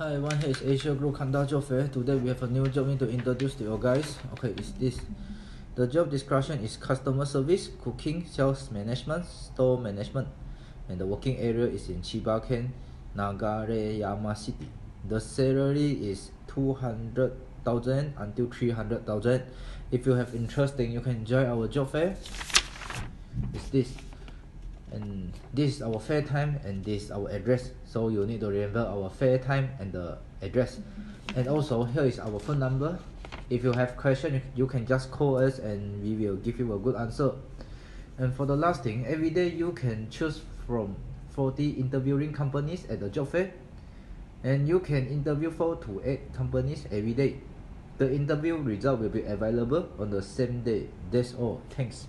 Hi everyone, here is Asia Group Kanda Job Fair. Today we have a new job need to introduce to you guys. Okay, it's this. The job description is customer service, cooking, sales management, store management, and the working area is in Chiba Ken, Nagareyama City. The salary is 200,000 until 300,000. If you have interest, then you can join our job fair. It's this. And this is our fair time and this is our address, so you need to remember our fair time and the address. And also here is our phone number. If you have question, you can just call us and we will give you a good answer. And for the last thing, every day you can choose from 40 interviewing companies at the job fair, and you can interview 4 to 8 companies every day. The interview result will be available on the same day. That's all. Thanks.